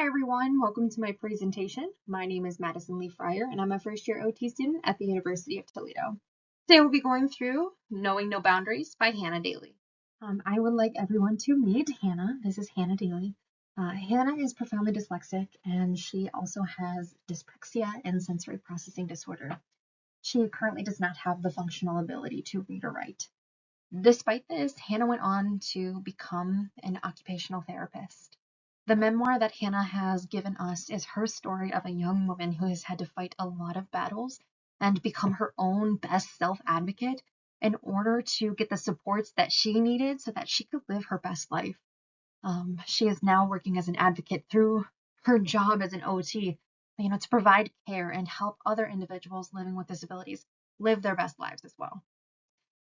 Hi everyone, welcome to my presentation. My name is Madison Lee Fryer and I'm a first year OT student at the University of Toledo. Today we'll be going through Knowing No Boundaries by Hannah Daly. I would like everyone to meet Hannah. This is Hannah Daly. Hannah is profoundly dyslexic and she also has dyspraxia and sensory processing disorder. She currently does not have the functional ability to read or write. Despite this, Hannah went on to become an occupational therapist. The memoir that Hannah has given us is her story of a young woman who has had to fight a lot of battles and become her own best self-advocate in order to get the supports that she needed so that she could live her best life. She is now working as an advocate through her job as an OT, to provide care and help other individuals living with disabilities live their best lives as well.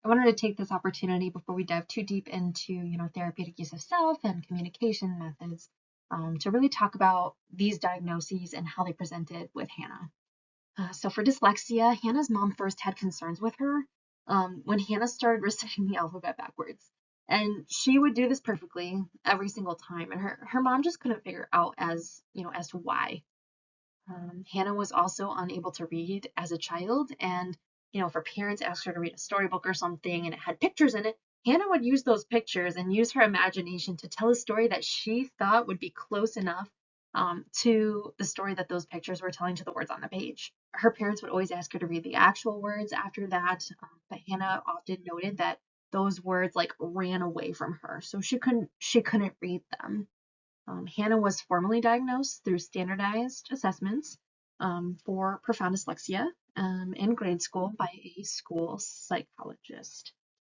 I wanted to take this opportunity before we dive too deep into, therapeutic use of self and communication methods, to really talk about these diagnoses and how they presented with Hannah. So for dyslexia, Hannah's mom first had concerns with her when Hannah started reciting the alphabet backwards. And she would do this perfectly every single time. And her mom just couldn't figure out as to why. Hannah was also unable to read as a child, and if her parents asked her to read a storybook or something and it had pictures in it, Hannah would use those pictures and use her imagination to tell a story that she thought would be close enough to the story that those pictures were telling to the words on the page. Her parents would always ask her to read the actual words after that, but Hannah often noted that those words ran away from her, so she couldn't read them. Hannah was formally diagnosed through standardized assessments for profound dyslexia in grade school by a school psychologist.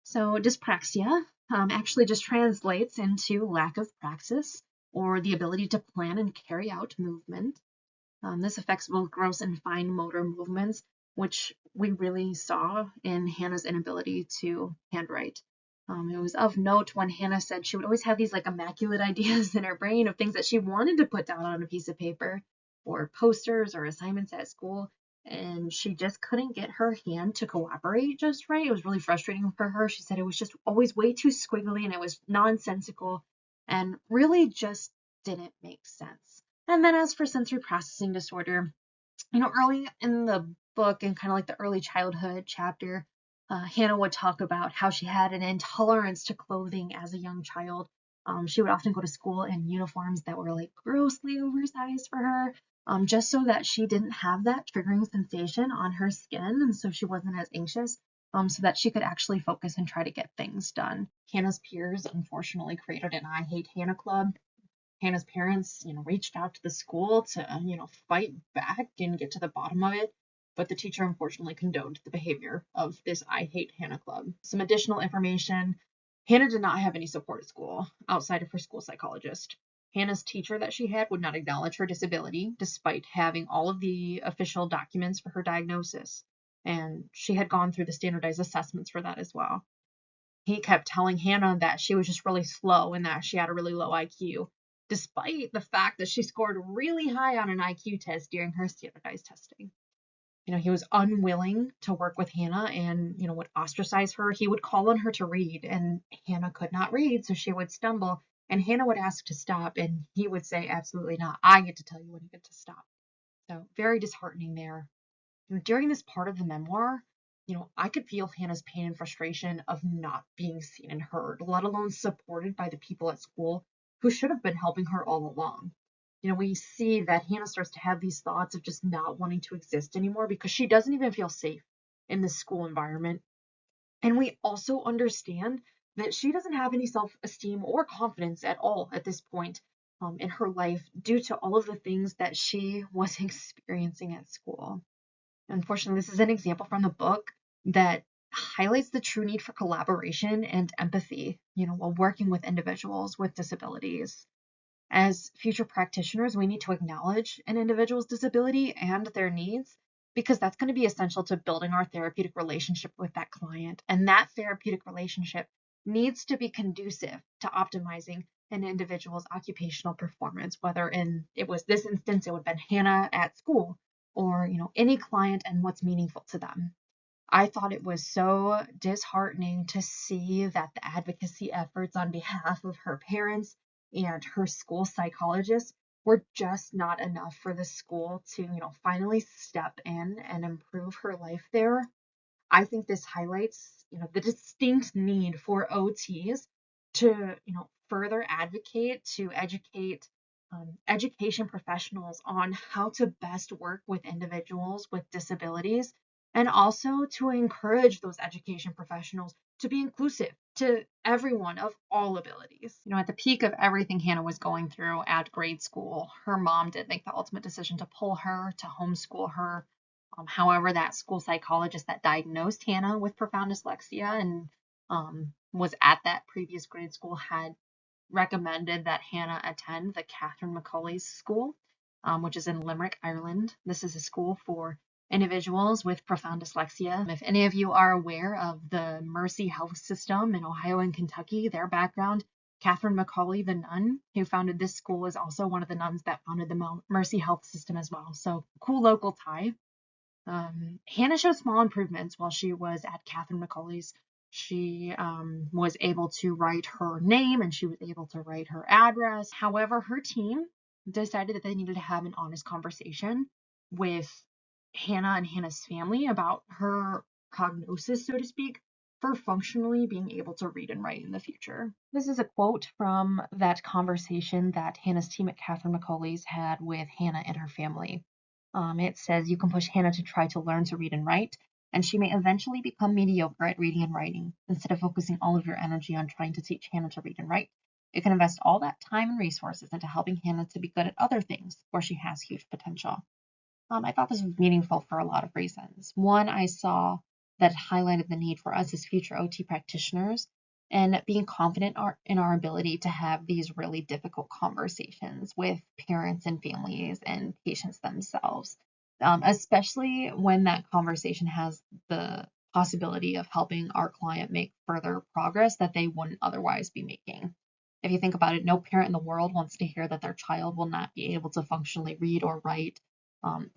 So dyspraxia actually just translates into lack of praxis or the ability to plan and carry out movement. This affects both gross and fine motor movements, which we really saw in Hannah's inability to handwrite. It was of note when Hannah said she would always have these immaculate ideas in her brain of things that she wanted to put down on a piece of paper or posters or assignments at school, and she just couldn't get her hand to cooperate just right. It was really frustrating for her. She said it was just always way too squiggly and it was nonsensical and really just didn't make sense. And then as for sensory processing disorder, early in the book and kind of the early childhood chapter, Hannah would talk about how she had an intolerance to clothing as a young child. She would often go to school in uniforms that were grossly oversized for her, just so that she didn't have that triggering sensation on her skin, and so she wasn't as anxious, so that she could actually focus and try to get things done. Hannah's peers unfortunately created an I Hate Hannah club. Hannah's parents, reached out to the school to, fight back and get to the bottom of it. But the teacher unfortunately condoned the behavior of this I Hate Hannah club. Some additional information. Hannah did not have any support at school outside of her school psychologist. Hannah's teacher that she had would not acknowledge her disability despite having all of the official documents for her diagnosis. And she had gone through the standardized assessments for that as well. He kept telling Hannah that she was just really slow and that she had a really low IQ, despite the fact that she scored really high on an IQ test during her standardized testing. He was unwilling to work with Hannah and, would ostracize her. He would call on her to read, and Hannah could not read, so she would stumble, and Hannah would ask to stop, and he would say, absolutely not. I get to tell you when you get to stop. So very disheartening there. During this part of the memoir, I could feel Hannah's pain and frustration of not being seen and heard, let alone supported by the people at school who should have been helping her all along. We see that Hannah starts to have these thoughts of just not wanting to exist anymore because she doesn't even feel safe in this school environment. And we also understand that she doesn't have any self-esteem or confidence at all at this point in her life due to all of the things that she was experiencing at school. Unfortunately, this is an example from the book that highlights the true need for collaboration and empathy, while working with individuals with disabilities. As future practitioners, we need to acknowledge an individual's disability and their needs because that's going to be essential to building our therapeutic relationship with that client. And that therapeutic relationship needs to be conducive to optimizing an individual's occupational performance, whether it was this instance, it would have been Hannah at school, or any client and what's meaningful to them. I thought it was so disheartening to see that the advocacy efforts on behalf of her parents and her school psychologist were just not enough for the school to, finally step in and improve her life there. I think this highlights, the distinct need for OTs to, further advocate, to educate education professionals on how to best work with individuals with disabilities, and also to encourage those education professionals to be inclusive to everyone of all abilities. At the peak of everything Hannah was going through at grade school, her mom did make the ultimate decision to pull her, to homeschool her. However, that school psychologist that diagnosed Hannah with profound dyslexia and was at that previous grade school had recommended that Hannah attend the Catherine Macaulay's School, which is in Limerick, Ireland. This is a school for individuals with profound dyslexia. If any of you are aware of the Mercy Health System in Ohio and Kentucky, their background, Catherine Macaulay, the nun who founded this school, is also one of the nuns that founded the Mercy Health System as well. So cool local tie. Hannah showed small improvements while she was at Catherine Macaulay's. She was able to write her name and she was able to write her address. However, her team decided that they needed to have an honest conversation with Hannah and Hannah's family about her prognosis, so to speak, for functionally being able to read and write in the future. This is a quote from that conversation that Hannah's team at Catherine Macaulay's had with Hannah and her family. It says, "You can push Hannah to try to learn to read and write, and she may eventually become mediocre at reading and writing. Instead of focusing all of your energy on trying to teach Hannah to read and write, you can invest all that time and resources into helping Hannah to be good at other things where she has huge potential." I thought this was meaningful for a lot of reasons. One, I saw that it highlighted the need for us as future OT practitioners and being confident in our ability to have these really difficult conversations with parents and families and patients themselves, especially when that conversation has the possibility of helping our client make further progress that they wouldn't otherwise be making. If you think about it, no parent in the world wants to hear that their child will not be able to functionally read or write,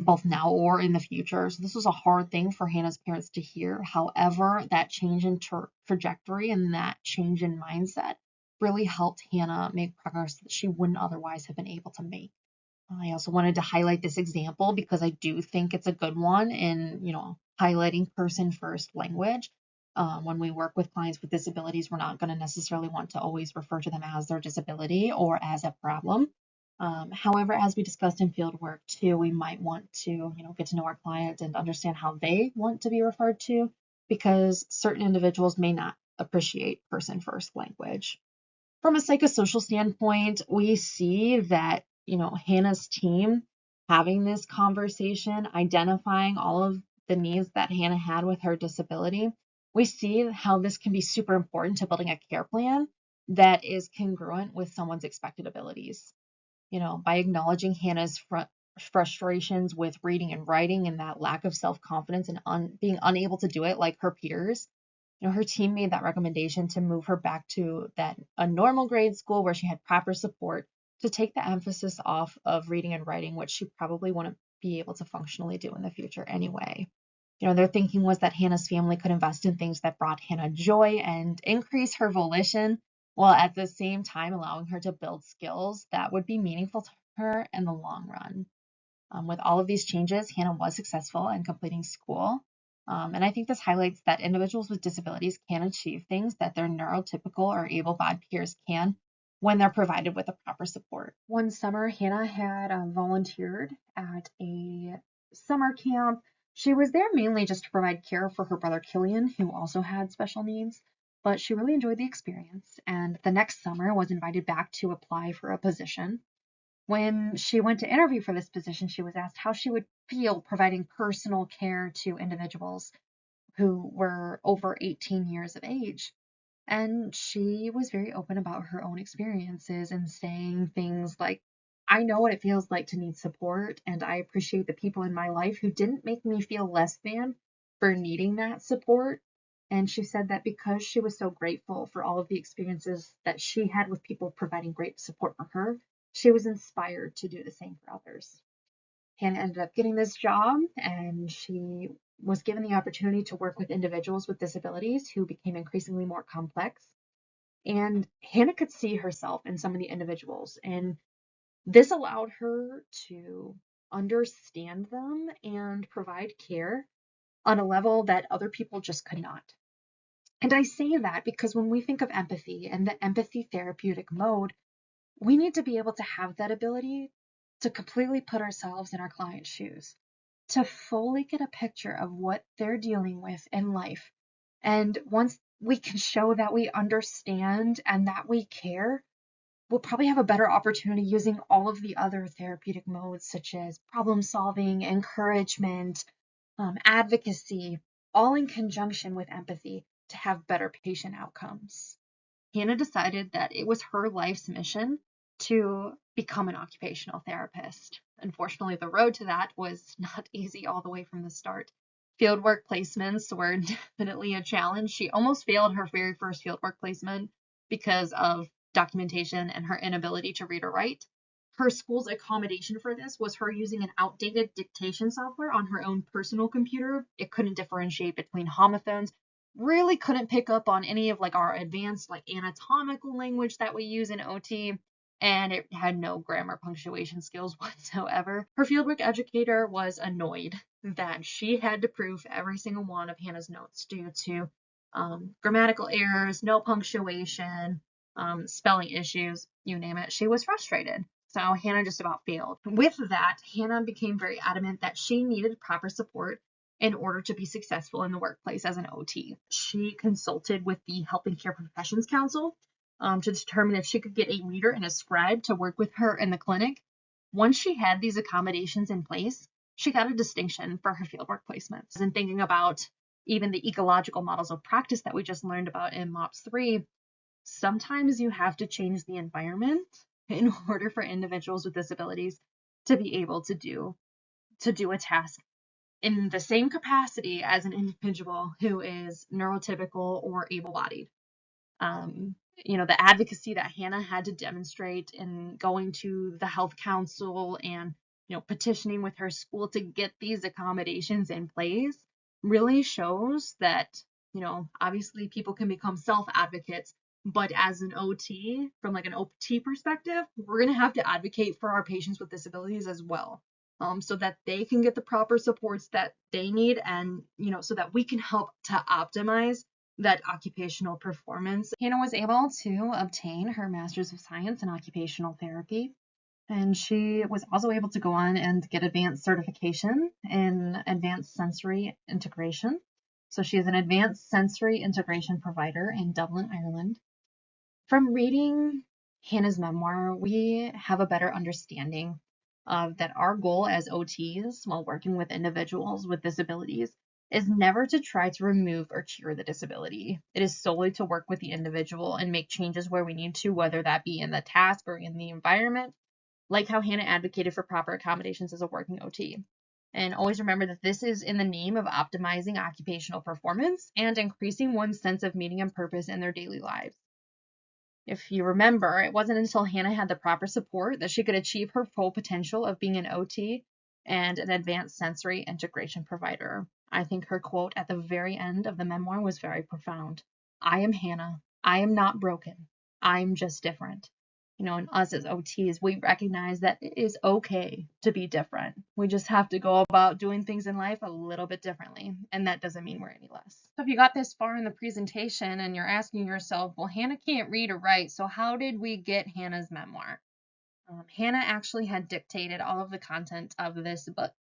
both now or in the future. So this was a hard thing for Hannah's parents to hear. However, that change in trajectory and that change in mindset really helped Hannah make progress that she wouldn't otherwise have been able to make. I also wanted to highlight this example because I do think it's a good one in, highlighting person first language. When we work with clients with disabilities, we're not going to necessarily want to always refer to them as their disability or as a problem. However, as we discussed in Fieldwork too, we might want to, get to know our client and understand how they want to be referred to, because certain individuals may not appreciate person first language. From a psychosocial standpoint, we see that, Hannah's team having this conversation, identifying all of the needs that Hannah had with her disability, we see how this can be super important to building a care plan that is congruent with someone's expected abilities. By acknowledging Hannah's frustrations with reading and writing and that lack of self-confidence and being unable to do it like her peers, her team made that recommendation to move her back to a normal grade school where she had proper support to take the emphasis off of reading and writing, which she probably wouldn't be able to functionally do in the future anyway. Their thinking was that Hannah's family could invest in things that brought Hannah joy and increase her volition, while at the same time allowing her to build skills that would be meaningful to her in the long run. With all of these changes, Hannah was successful in completing school. And I think this highlights that individuals with disabilities can achieve things that their neurotypical or able-bodied peers can when they're provided with the proper support. One summer, Hannah had volunteered at a summer camp. She was there mainly just to provide care for her brother Killian, who also had special needs, but she really enjoyed the experience, and the next summer was invited back to apply for a position. When she went to interview for this position, she was asked how she would feel providing personal care to individuals who were over 18 years of age. And she was very open about her own experiences and saying things like, "I know what it feels like to need support, and I appreciate the people in my life who didn't make me feel less than for needing that support." And she said that because she was so grateful for all of the experiences that she had with people providing great support for her, she was inspired to do the same for others. Hannah ended up getting this job, and she was given the opportunity to work with individuals with disabilities who became increasingly more complex. And Hannah could see herself in some of the individuals and This allowed her to understand them and provide care on a level that other people just could not. And I say that because when we think of empathy and the empathy therapeutic mode, we need to be able to have that ability to completely put ourselves in our client's shoes, to fully get a picture of what they're dealing with in life. And once we can show that we understand and that we care, we'll probably have a better opportunity using all of the other therapeutic modes, such as problem solving, encouragement, advocacy, all in conjunction with empathy to have better patient outcomes. Hannah decided that it was her life's mission to become an occupational therapist. Unfortunately, the road to that was not easy all the way from the start. Fieldwork placements were definitely a challenge. She almost failed her very first fieldwork placement because of documentation and her inability to read or write. Her school's accommodation for this was her using an outdated dictation software on her own personal computer. It couldn't differentiate between homophones, really couldn't pick up on any of like our advanced like anatomical language that we use in OT, and it had no grammar punctuation skills whatsoever. Her fieldwork educator was annoyed that she had to proof every single one of Hannah's notes due to grammatical errors, no punctuation, spelling issues, you name it. She was frustrated. So Hannah just about failed. With that, Hannah became very adamant that she needed proper support in order to be successful in the workplace as an OT. She consulted with the Health and Care Professions Council to determine if she could get a reader and a scribe to work with her in the clinic. Once she had these accommodations in place, she got a distinction for her fieldwork placements. And thinking about even the ecological models of practice that we just learned about in MOPS 3, sometimes you have to change the environment in order for individuals with disabilities to be able to do a task in the same capacity as an individual who is neurotypical or able-bodied. The advocacy that Hannah had to demonstrate in going to the health council and, petitioning with her school to get these accommodations in place really shows that, obviously people can become self-advocates, but as an OT, from like an OT perspective, we're going to have to advocate for our patients with disabilities as well. So that they can get the proper supports that they need and, so that we can help to optimize that occupational performance. Hannah was able to obtain her Master's of Science in Occupational Therapy, and she was also able to go on and get advanced certification in Advanced Sensory Integration. So she is an Advanced Sensory Integration provider in Dublin, Ireland. From reading Hannah's memoir, we have a better understanding of that our goal as OTs while working with individuals with disabilities is never to try to remove or cure the disability. It is solely to work with the individual and make changes where we need to, whether that be in the task or in the environment, like how Hannah advocated for proper accommodations as a working OT. And always remember that this is in the name of optimizing occupational performance and increasing one's sense of meaning and purpose in their daily lives. If you remember, it wasn't until Hannah had the proper support that she could achieve her full potential of being an OT and an advanced sensory integration provider. I think her quote at the very end of the memoir was very profound. I am Hannah. I am not broken. I'm just different. And us as OTs, we recognize that it is okay to be different. We just have to go about doing things in life a little bit differently, and that doesn't mean we're any less. So if you got this far in the presentation and you're asking yourself, well, Hannah can't read or write, so how did we get Hannah's memoir? Hannah actually had dictated all of the content of this book,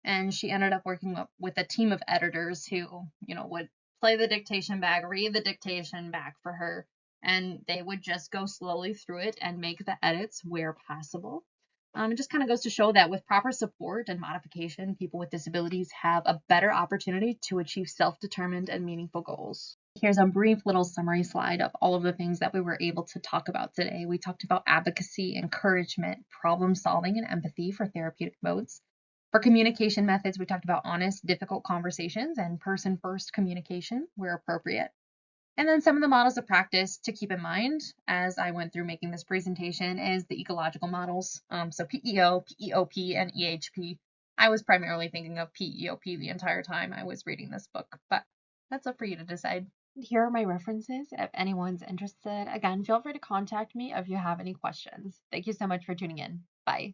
and she ended up working with a team of editors who, would play the dictation back, read the dictation back for her, and they would just go slowly through it and make the edits where possible. It just kind of goes to show that with proper support and modification, people with disabilities have a better opportunity to achieve self-determined and meaningful goals. Here's a brief little summary slide of all of the things that we were able to talk about today. We talked about advocacy, encouragement, problem solving, and empathy for therapeutic modes. For communication methods, we talked about honest, difficult conversations and person-first communication where appropriate. And then some of the models of practice to keep in mind as I went through making this presentation is the ecological models. So PEO, PEOP, and EHP. I was primarily thinking of PEOP the entire time I was reading this book, but that's up for you to decide. Here are my references if anyone's interested. Again, feel free to contact me if you have any questions. Thank you so much for tuning in. Bye. Bye.